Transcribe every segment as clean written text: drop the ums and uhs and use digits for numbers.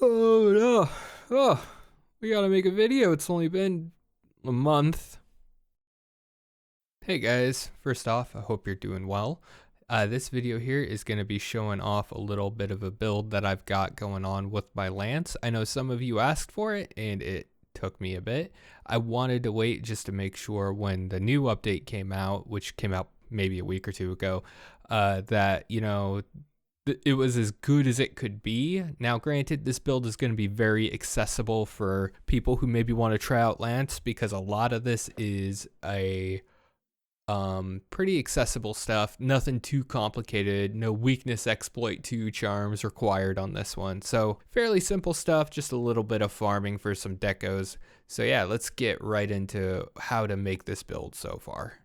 Oh no. Oh, we gotta make a video. It's only been a month. Hey guys, first off, I hope you're doing well. This video here is going to be showing off a little bit of a build that I've got going on with my lance. I know some of you asked for it and it took me a bit. I wanted to wait just to make sure when the new update came out, which came out maybe a week or two ago, that, it was as good as it could be. Now, granted, this build is going to be very accessible for people who maybe want to try out lance, because a lot of this is a pretty accessible stuff, nothing too complicated, no weakness exploit 2 charms required on this one. So fairly simple stuff, just a little bit of farming for some decos. So yeah, let's get right into how to make this build so far.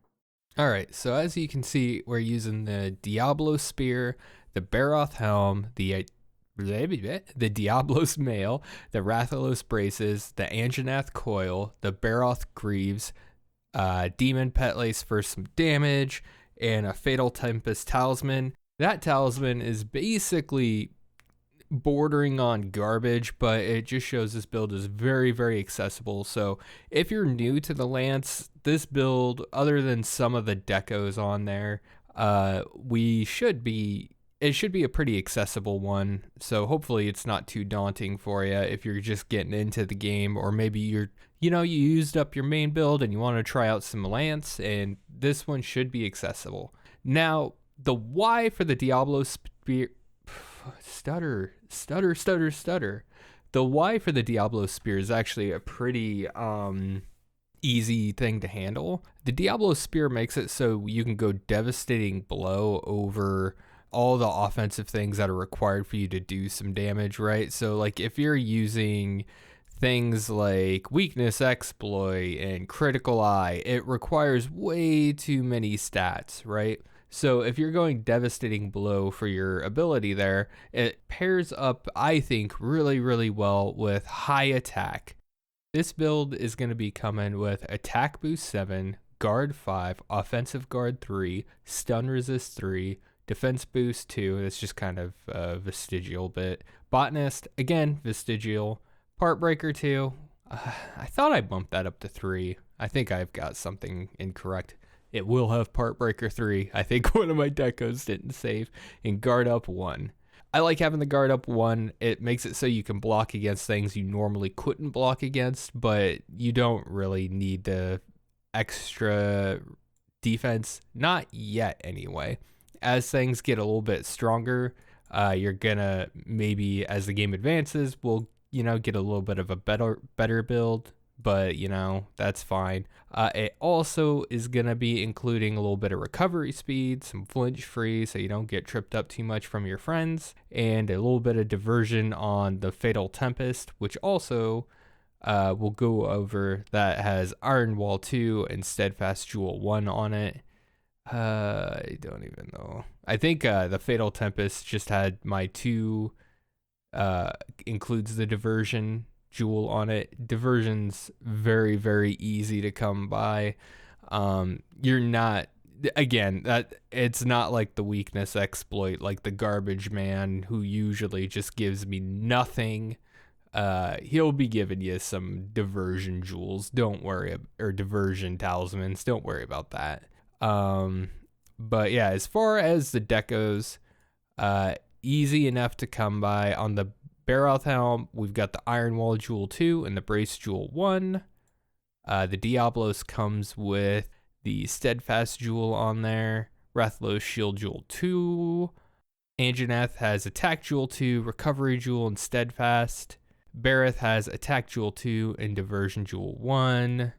All right, so as you can see, we're using the Diablo Spear, the Baroth Helm, the Diablos Mail, the Rathalos Braces, the Anjanath Coil, the Baroth Greaves, Demon Petlace for some damage, and a Fatal Tempest Talisman. That talisman is basically bordering on garbage, but it just shows this build is very, very accessible. So if you're new to the lance, this build, other than some of the decos on there, it should be a pretty accessible one. So hopefully it's not too daunting for you if you're just getting into the game, or maybe you used up your main build and you want to try out some lance, and this one should be accessible. Now, the Y for the Diablo Spear, stutter. The Y for the Diablo Spear is actually a pretty easy thing to handle. The Diablo Spear makes it so you can go devastating blow over all the offensive things that are required for you to do some damage, right? So like if you're using things like weakness exploit and critical eye, it requires way too many stats, right? So if you're going devastating blow for your ability there, it pairs up, I think, really, really well with high attack. This build is going to be coming with attack boost 7, guard 5, offensive guard 3, stun resist 3, defense boost 2, that's just kind of a vestigial bit. Botanist, again, vestigial. Part breaker 2, I thought I bumped that up to 3. I think I've got something incorrect. It will have part breaker 3. I think one of my decos didn't save. And guard up 1. I like having the guard up 1. It makes it so you can block against things you normally couldn't block against, but you don't really need the extra defense. Not yet, anyway. As things get a little bit stronger, you're gonna maybe, as the game advances, we'll get a little bit of a better build, but that's fine. It also is gonna be including a little bit of recovery speed, some flinch free so you don't get tripped up too much from your friends, and a little bit of diversion on the Fatal Tempest, which also we'll go over, that has Iron Wall 2 and Steadfast Jewel 1 on it. I don't even know. I think the Fatal Tempest just had my 2 includes the diversion jewel on it. Diversion's very, very easy to come by. You're not, again, that it's not like the weakness exploit, like the garbage man who usually just gives me nothing. He'll be giving you some diversion jewels, don't worry, or diversion talismans, don't worry about that. But yeah, as far as the decos, easy enough to come by. On the Baroth Helm, we've got the Iron Wall Jewel 2 and the Brace Jewel 1. The Diablos comes with the Steadfast Jewel on there. Rathalos Shield Jewel 2. Anjanath has Attack Jewel 2, Recovery Jewel, and Steadfast. Baroth has Attack Jewel 2 and Diversion Jewel 1.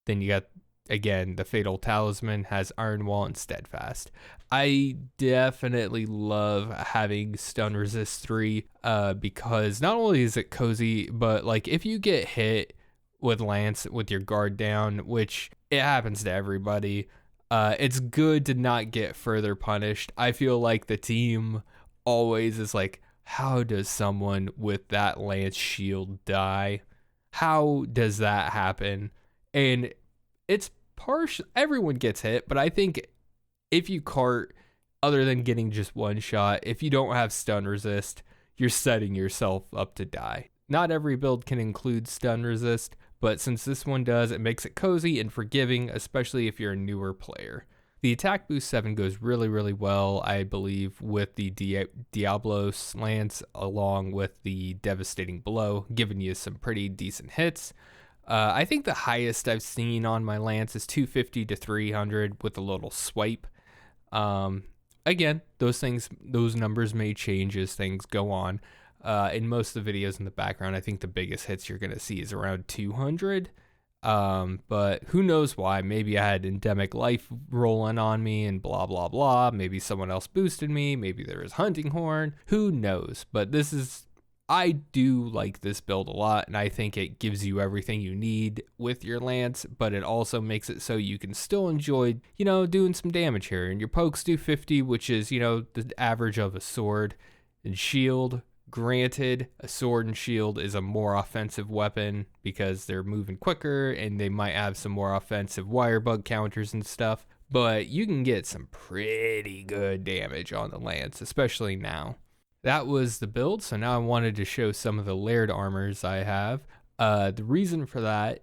Then you got, again, the Fatal Talisman has Iron Wall and Steadfast. I definitely love having Stun Resist 3 because not only is it cozy, but like if you get hit with Lance with your guard down, which it happens to everybody, it's good to not get further punished. I feel like the team always is like, how does someone with that Lance shield die? How does that happen? And it's partial, everyone gets hit, but I think if you cart, other than getting just one shot, if you don't have stun resist, you're setting yourself up to die. Not every build can include stun resist, but since this one does, it makes it cozy and forgiving, especially if you're a newer player. The attack boost 7 goes really, really well, I believe, with the Diablos lance along with the devastating blow, giving you some pretty decent hits. I think the highest I've seen on my lance is 250 to 300 with a little swipe. Again, those numbers may change as things go on. In most of the videos in the background, I think the biggest hits you're going to see is around 200. But who knows why? Maybe I had endemic life rolling on me and blah, blah, blah. Maybe someone else boosted me. Maybe there was hunting horn. Who knows? But I do like this build a lot, and I think it gives you everything you need with your lance, but it also makes it so you can still enjoy, doing some damage here. And your pokes do 50, which is, the average of a sword and shield. Granted, a sword and shield is a more offensive weapon because they're moving quicker and they might have some more offensive wire bug counters and stuff, but you can get some pretty good damage on the lance, especially now. That was the build, so now I wanted to show some of the layered armors I have. The reason for that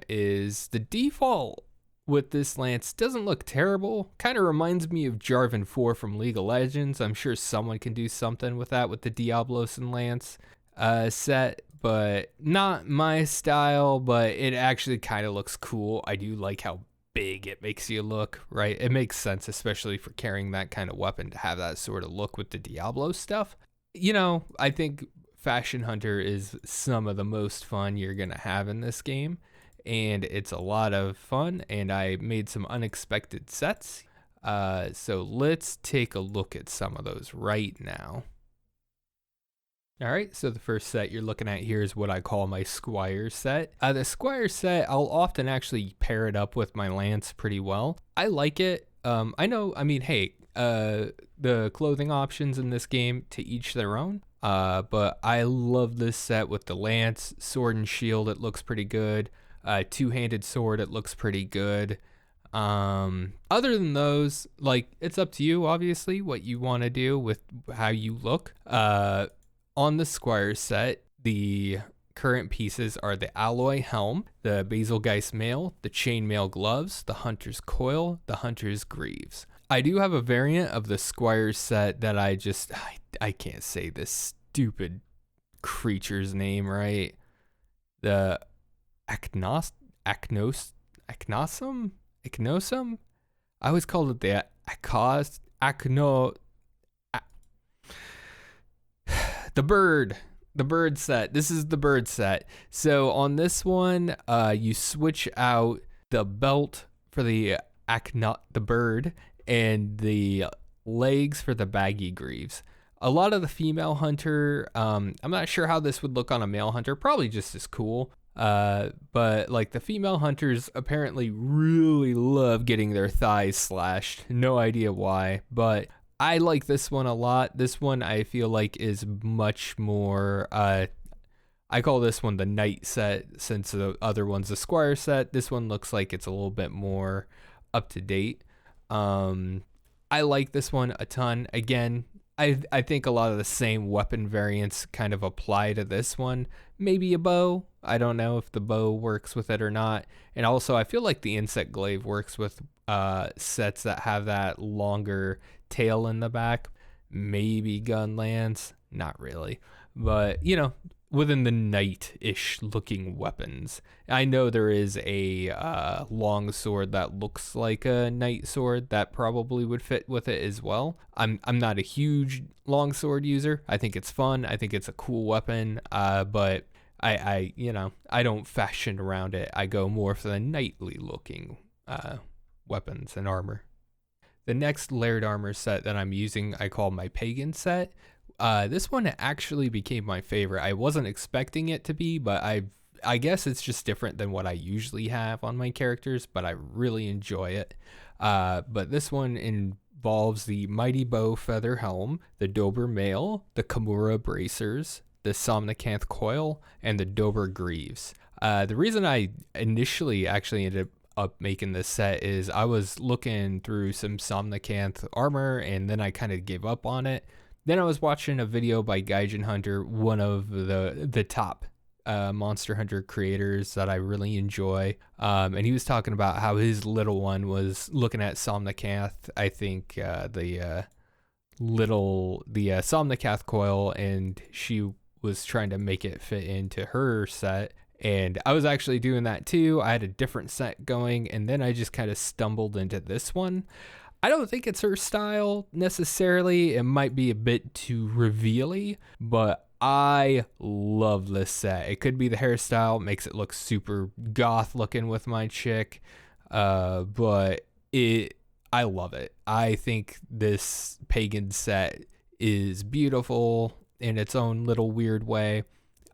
is the default with this lance doesn't look terrible. Kind of reminds me of Jarvan 4 from League of Legends. I'm sure someone can do something with that with the Diablos and Lance set, but not my style, but it actually kind of looks cool. I do like how big it makes you look, right? It makes sense, especially for carrying that kind of weapon, to have that sort of look with the Diablo stuff. I think Fashion Hunter is some of the most fun you're going to have in this game. And it's a lot of fun, and I made some unexpected sets. So let's take a look at some of those right now. All right, so the first set you're looking at here is what I call my Squire set. The Squire set, I'll often actually pair it up with my Lance pretty well. I like it. The clothing options in this game, to each their own. But I love this set with the Lance, sword and shield. It looks pretty good. Two-handed sword, it looks pretty good. Other than those, it's up to you, obviously, what you want to do with how you look. On the Squire set, the current pieces are the alloy helm, the Basilgeist mail, the chainmail gloves, the hunter's coil, the hunter's greaves. I do have a variant of the Squire set that I can't say this stupid creature's name right. The Acnosum? I always called it the the bird set. This is the bird set. So on this one, you switch out the belt for the bird and the legs for the baggy greaves. A lot of the female hunter, I'm not sure how this would look on a male hunter, probably just as cool. But the female hunters apparently really love getting their thighs slashed. No idea why, but I like this one a lot. This one I feel like is much more, I call this one the knight set, since the other one's the Squire set. This one looks like it's a little bit more up to date. I like this one a ton. Again, I think a lot of the same weapon variants kind of apply to this one. Maybe a bow. I don't know if the bow works with it or not. And also, I feel like the insect glaive works with sets that have that longer tail in the back. Maybe gun lance. Not really. But, within the knight-ish looking weapons. I know there is a long sword that looks like a knight sword that probably would fit with it as well. I'm not a huge long sword user. I think it's fun. I think it's a cool weapon. But I don't fashion around it. I go more for the knightly looking weapons and armor. The next layered armor set that I'm using, I call my pagan set. This one actually became my favorite. I wasn't expecting it to be, but I guess it's just different than what I usually have on my characters, but I really enjoy it. But this one involves the Mighty Bow Feather Helm, the Dober Mail, the Kimura Bracers, the Somnicanth Coil, and the Dober Greaves. The reason I initially actually ended up making this set is I was looking through some Somnicanth armor, and then I kind of gave up on it. Then I was watching a video by Gaijin Hunter, one of the top Monster Hunter creators that I really enjoy, and he was talking about how his little one was looking at Somnicath. I think the Somnicath coil, and she was trying to make it fit into her set. And I was actually doing that too. I had a different set going, and then I just kind of stumbled into this one. I don't think it's her style necessarily. It might be a bit too revealy, but I love this set. It could be the hairstyle, makes it look super goth looking with my chick, but I love it. I think this pagan set is beautiful in its own little weird way.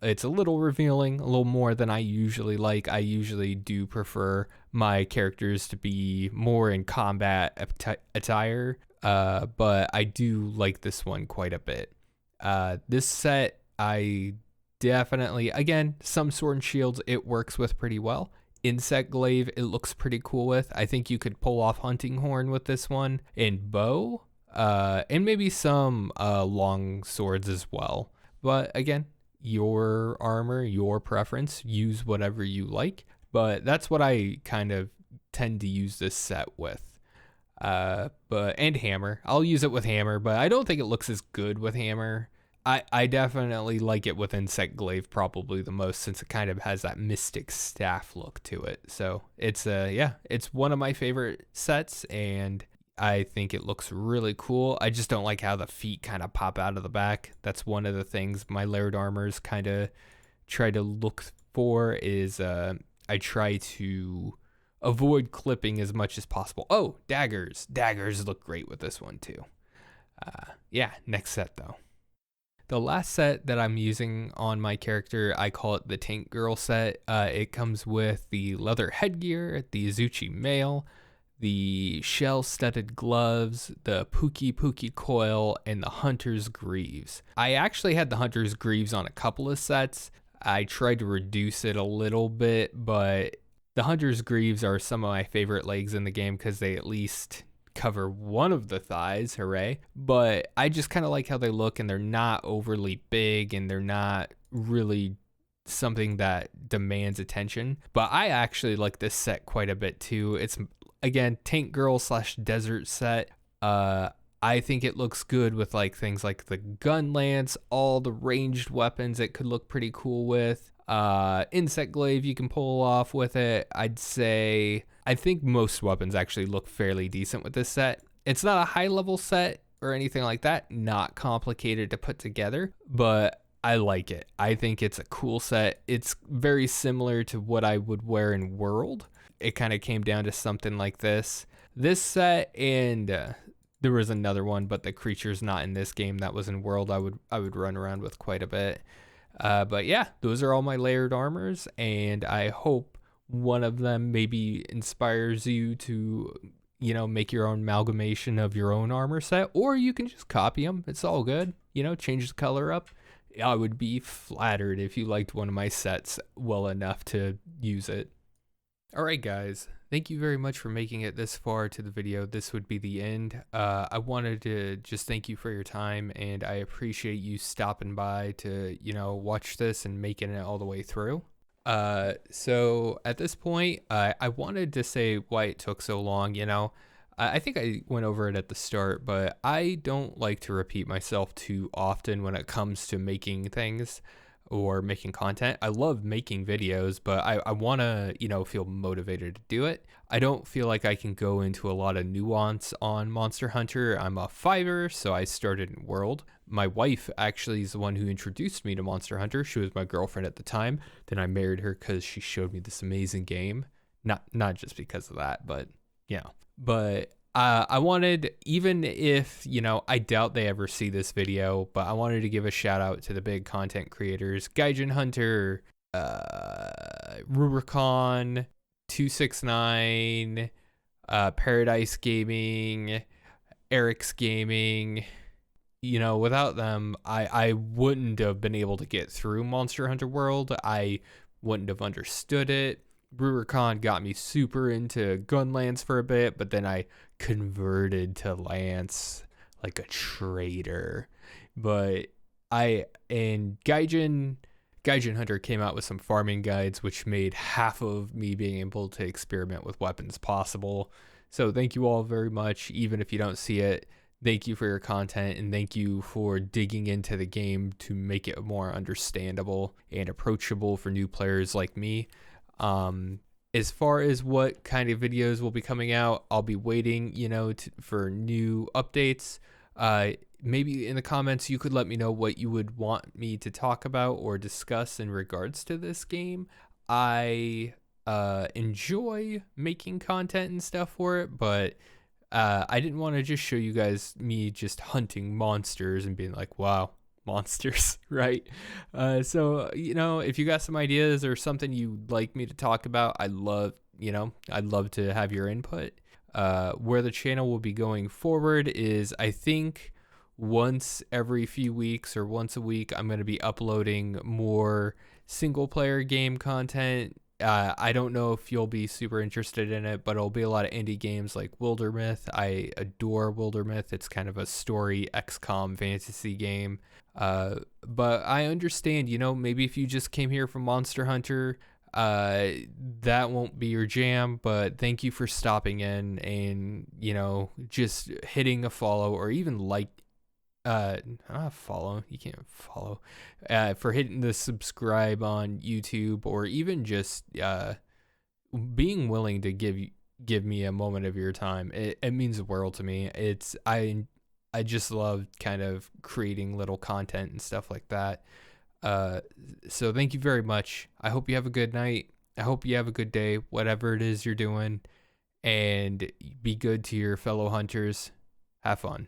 It's a little revealing, a little more than I usually like. I usually do prefer my characters to be more in combat attire, but I do like this one quite a bit. This set, I definitely, again, some sword and shields it works with pretty well. Insect glaive, it looks pretty cool with. I think you could pull off hunting horn with this one, and bow, and maybe some long swords as well. But again, your armor, your preference, use whatever you like. But that's what I kind of tend to use this set with. And hammer. I'll use it with hammer, but I don't think it looks as good with hammer. I definitely like it with insect glaive probably the most, since it kind of has that mystic staff look to it. So it's it's one of my favorite sets, and I think it looks really cool. I just don't like how the feet kind of pop out of the back. That's one of the things my layered armors kind of try to look for, is I try to avoid clipping as much as possible. Oh, daggers. Daggers look great with this one too. Next set though. The last set that I'm using on my character, I call it the Tank Girl set. It comes with the leather headgear, the Azuchi mail, the shell-studded gloves, the Pookie coil, and the Hunter's Greaves. I actually had the Hunter's Greaves on a couple of sets. I tried to reduce it a little bit, but the Hunter's Greaves are some of my favorite legs in the game because they at least cover one of the thighs, hooray. But I just kind of like how they look, and they're not overly big, and they're not really something that demands attention. But I actually like this set quite a bit too. It's, again, Tank Girl / desert set. I think it looks good with like things like the gun lance, all the ranged weapons it could look pretty cool with. Insect glaive you can pull off with it. I'd say I think most weapons actually look fairly decent with this set. It's not a high level set or anything like that, not complicated to put together, but I like it. I think it's a cool set. It's very similar to what I would wear in World. It kind of came down to something like this. This set, and there was another one, but the creature's not in this game. That was in World. I would run around with quite a bit. But yeah, those are all my layered armors, and I hope one of them maybe inspires you to, make your own amalgamation of your own armor set, or you can just copy them. It's all good. Change the color up. I would be flattered if you liked one of my sets well enough to use it. All right, guys. Thank you very much for making it this far to the video. This would be the end. I wanted to just thank you for your time, and I appreciate you stopping by to, watch this and making it all the way through. So at this point, I wanted to say why it took so long. I think I went over it at the start, but I don't like to repeat myself too often when it comes to making things or making content. I love making videos, but I want to, feel motivated to do it. I don't feel like I can go into a lot of nuance on Monster Hunter. I'm a 5er, so I started in World. My wife actually is the one who introduced me to Monster Hunter. She was my girlfriend at the time. Then I married her because she showed me this amazing game. Not just because of that, but But I wanted, even if, I doubt they ever see this video, but I wanted to give a shout out to the big content creators, Gaijin Hunter, Rubicon, 269, Paradise Gaming, Eric's Gaming. Without them, I wouldn't have been able to get through Monster Hunter World. I wouldn't have understood it. Rubicon got me super into gun lance for a bit, but then I converted to lance like a traitor. But Gaijin Hunter came out with some farming guides, which made half of me being able to experiment with weapons possible. So thank you all very much. Even if you don't see it, thank you for your content, and thank you for digging into the game to make it more understandable and approachable for new players like me. As far as what kind of videos will be coming out, I'll be waiting, for new updates. Maybe in the comments you could let me know what you would want me to talk about or discuss in regards to this game. I enjoy making content and stuff for it, but I didn't want to just show you guys me just hunting monsters and being like, wow, monsters, right? So, if you got some ideas or something you'd like me to talk about, I'd love to have your input. Where the channel will be going forward is, I think, once every few weeks or once a week, I'm going to be uploading more single player game content. I don't know if you'll be super interested in it, but it'll be a lot of indie games like Wildermyth. I adore Wildermyth. It's kind of a story XCOM fantasy game. But I understand, maybe if you just came here from Monster Hunter, that won't be your jam, but thank you for stopping in and, just hitting a follow or even follow. You can't follow. For hitting the subscribe on YouTube, or even just being willing to give me a moment of your time. It means the world to me. I just love kind of creating little content and stuff like that. So thank you very much. I hope you have a good night. I hope you have a good day, whatever it is you're doing, and be good to your fellow hunters. Have fun.